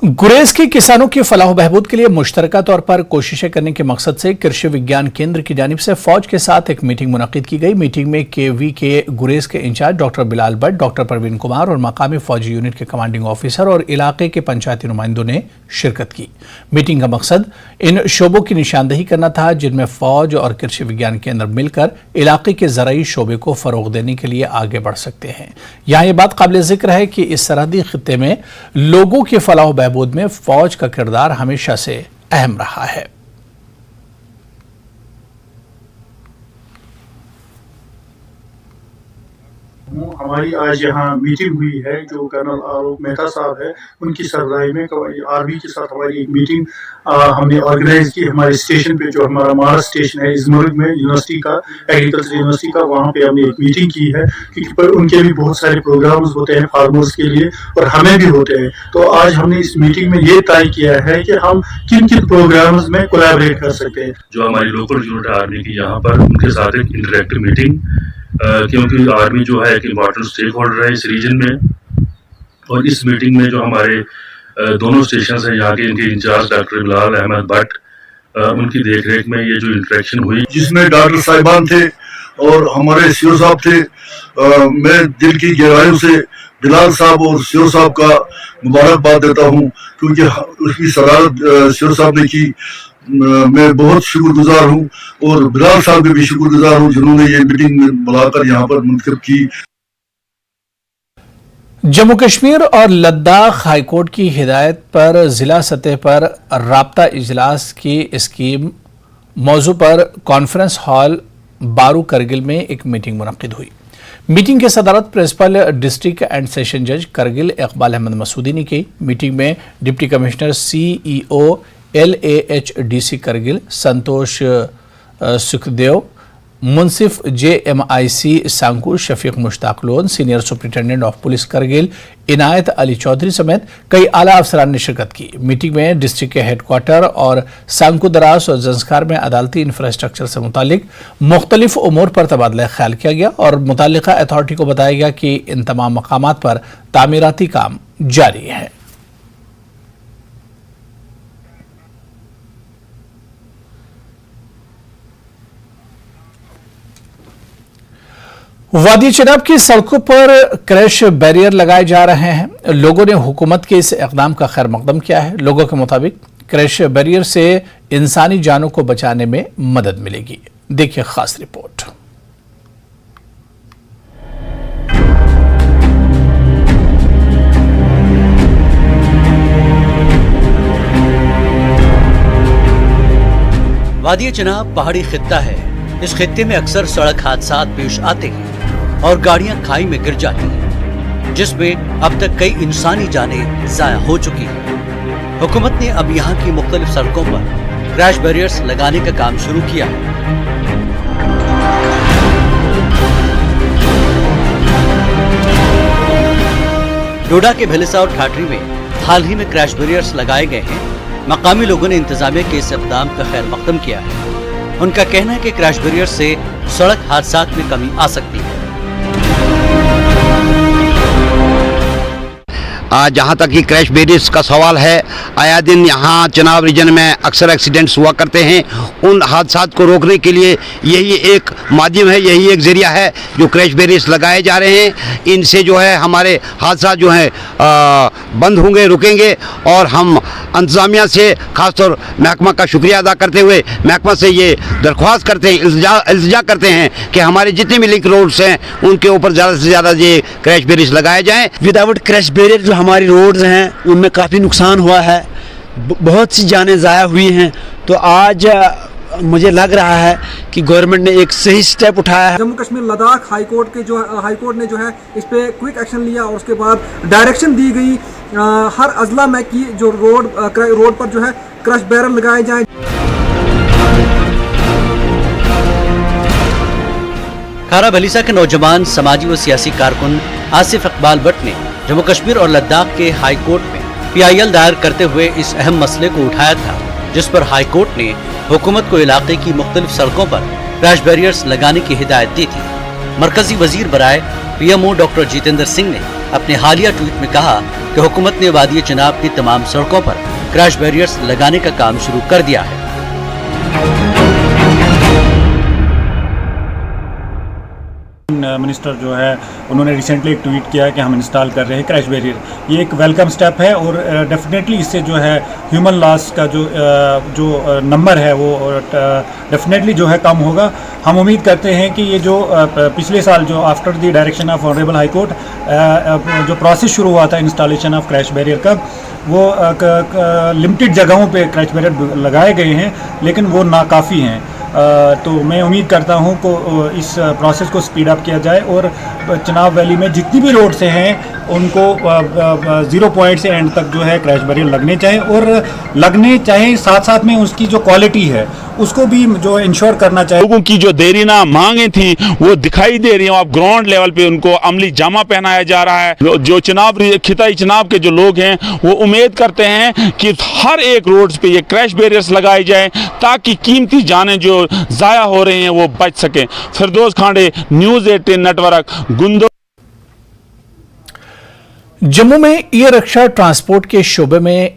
गुरेज के किसानों की फलाह बहबूद के लिए मुश्तरका तौर पर कोशिशें करने के मकसद से कृषि विज्ञान केंद्र की जानिब से फौज के साथ एक मीटिंग मुनक्किद की गई। मीटिंग में केवी के गुरेज के in charge doctor Bilal Bhat, doctor Parveen Kumar और मकामी फौजी यूनिट के कमांडिंग ऑफिसर और इलाके के पंचायती नुमाइंदों ने शिरकत की। मीटिंग का मकसद इन शोबों की निशानदेही करना था जिनमें फौज और कृषि विज्ञान केंद्र मिलकर इलाके के ज़राई शोबे को फरोग देने के लिए आगे बढ़ सकते हैं। यहाँ ये बात काबिल जिक्र है कि इस सरहदी खित्ते में लोगों की फलाह बहबूद में फौज का किरदार हमेशा से अहम रहा है। हमारी आज यहाँ मीटिंग हुई है जो कर्नल आलोक मेहता साहब है उनकी सरबराही में आर्मी के साथ हमारी एक मीटिंग हमने ऑर्गेनाइज की। हमारे स्टेशन पे जो हमारा महाराज स्टेशन है इजमरुग में यूनिवर्सिटी का, एग्रीकल्चर यूनिवर्सिटी का, वहाँ पे हमने एक मीटिंग की है क्योंकि पर उनके भी बहुत सारे प्रोग्राम्स होते हैं फार्मर्स के लिए और हमें भी होते हैं। तो आज हमने इस मीटिंग में ये तय किया है कि हम किन किन प्रोग्राम्स में कोलैबोरेट कर सकते हैं। जो हमारी लोकल यूनिट आर्मी की यहाँ पर उनके साथ एक इंटरेक्टिव मीटिंग, क्योंकि आर्मी जो है एक इम्पोर्टेंट स्टेक होल्डर है इस रीजन में। और इस मीटिंग में जो हमारे दोनों स्टेशन हैं यहाँ के, इनके इंचार्ज डॉक्टर बिलाल अहमद भट्ट, उनकी देखरेख में ये जो इंटरेक्शन हुई, जिसमें डॉक्टर साहिबान थे और हमारे सीओ साहब थे। मैं दिल की गहराइयों से बिलाल साहब और सीओ साहब का मुबारकबाद देता हूँ क्योंकि उसकी सदारत सीओ साहब ने की। मैं बहुत शुक्रगुजार हूँ और बिलाल साहब के भी शुक्रगुजार हूँ जिन्होंने ये मीटिंग बुलाकर यहाँ पर मुनक़िद की। जम्मू कश्मीर और लद्दाख हाईकोर्ट की हिदायत पर जिला सतह पर राब्ता इजलास की स्कीम मौजू पर कॉन्फ्रेंस हॉल बारू करगिल में एक मीटिंग मुनक्किद हुई। मीटिंग की सदारत प्रिंसिपल डिस्ट्रिक्ट एंड सेशन जज करगिल इकबाल अहमद मसूदी ने की। मीटिंग में deputy commissioner CEO LAHDC Kargil Santosh Sukhdev, मुंसिफ JMIC Sankoo Shafiq Mushtaq Lone, senior superintendent of police Kargil Inayat Ali Chaudhary समेत कई आला अफसरान ने शिरकत की। मीटिंग में डिस्ट्रिक्ट के हेडक्वार्टर और सांकू दराज और जंस्कार में अदालती इंफ्रास्ट्रक्चर से मुतालिक मुख्तलिफ उमूर पर तबादला ख्याल किया गया और मुतालिका अथॉरिटी को बताया गया कि इन तमाम मकामात पर तामीराती काम जारी है। वादी चनाब की सड़कों पर क्रैश बैरियर लगाए जा रहे हैं। लोगों ने हुकूमत के इस इक़दाम का खैर मकदम किया है। लोगों के मुताबिक क्रैश बैरियर से इंसानी जानों को बचाने में मदद मिलेगी। देखिए खास रिपोर्ट। वादी चनाब पहाड़ी खित्ता है। इस खित्ते में अक्सर सड़क हादसा पेश आते हैं और गाड़ियां खाई में गिर जाती हैं, जिसमें अब तक कई इंसानी जानें जाया हो चुकी हैं। हुकूमत ने अब यहाँ की मुख्तलिफ सड़कों पर क्रैश बैरियर्स लगाने का काम शुरू किया है। डोडा के भेलिसा और ठाठरी में हाल ही में क्रैश बैरियर्स लगाए गए हैं। मकामी लोगों ने इंतजामिया के इस इक़दाम का खैर मकदम किया है। उनका कहना है कि क्रैश बैरियर से सड़क हादसात में कमी आ सकती है। जहाँ तक कि क्रैश बैरियर्स का सवाल है, आया दिन यहाँ चनाब रीजन में अक्सर एक्सीडेंट्स हुआ करते हैं। उन हादसात को रोकने के लिए यही एक माध्यम है, यही एक ज़रिया है जो क्रैश बैरियर्स लगाए जा रहे हैं। इनसे जो है हमारे हादसा जो हैं बंद होंगे, रुकेंगे। और हम इंतज़ामिया से ख़ासतौर महकमा का शुक्रिया अदा करते हुए महकमा से ये दरख्वास्त करते हैं, इल्तिजा करते हैं कि हमारे जितने भी लिंक रोड्स हैं उनके ऊपर ज़्यादा से ज़्यादा ये क्रैश बैरियर्स लगाए जाएँ। विदाउट क्रैश बैरियर जो हमारी रोड्स हैं उनमें काफ़ी नुकसान हुआ है, बहुत सी जानें ज़ाया हुई हैं। तो आज मुझे लग रहा है कि गवर्नमेंट ने एक सही स्टेप उठाया है। जम्मू कश्मीर लद्दाख हाईकोर्ट ने जो है इस पे क्विक एक्शन लिया और उसके बाद डायरेक्शन दी गई हर अजला में कि जो रोड पर जो है क्रैश बैरियर लगाए जाएं। खारा भलीसा के नौजवान समाजी व सियासी कारकुन आसिफ इकबाल भट्ट ने जम्मू कश्मीर और लद्दाख के हाई कोर्ट में PIL दायर करते हुए इस अहम मसले को उठाया था, जिस पर हाई कोर्ट ने हुकूमत को इलाके की मुख्तलिफ सड़कों पर क्रैश बैरियर्स लगाने की हिदायत दी थी। मरकजी वजीर बराए PMO डॉक्टर जितेंद्र सिंह ने अपने हालिया ट्वीट में कहा कि हुकूमत ने वादी चिनाब की तमाम सड़कों पर क्रैश बैरियर्स लगाने का काम शुरू कर दिया है। मिनिस्टर जो है उन्होंने रिसेंटली एक ट्वीट किया है कि हम इंस्टॉल कर रहे हैं क्रैश बैरियर। ये एक वेलकम स्टेप है और डेफिनेटली इससे जो है ह्यूमन लॉस का जो नंबर है वो डेफिनेटली जो है कम होगा। हम उम्मीद करते हैं कि ये जो पिछले साल जो after the direction of honourable high court जो प्रोसेस शुरू हुआ था इंस्टॉलेशन ऑफ क्रैश बैरियर का, वो लिमिटेड जगहों पे क्रैश बैरियर लगाए गए हैं लेकिन वो नाकाफ़ी हैं। तो मैं उम्मीद करता हूं को इस प्रोसेस को स्पीड अप किया जाए और चिनाब वैली में जितनी भी रोड से हैं उनको 0 पॉइंट से एंड तक जो है क्रैश बैरियर लगने चाहिए और लगने चाहिए साथ साथ में उसकी जो क्वालिटी है उसको भी जो इंश्योर करना चाहिए। लोगों की जो देरीना मांगे थी वो दिखाई दे रही हैं। अब ग्राउंड लेवल पे उनको अमली जामा पहनाया जा रहा है। जो खिताई चिनाब के जो लोग हैं वो उम्मीद करते हैं कि हर एक रोड पे ये क्रैश बैरियर्स लगाए जाएं ताकि कीमती जानें जो जाया हो रही हैं वो बच सकें। फिरदौस खांडे, न्यूज़ 18 नेटवर्क, गुंदो। जम्मू में ई रिक्शा ट्रांसपोर्ट के शोबे में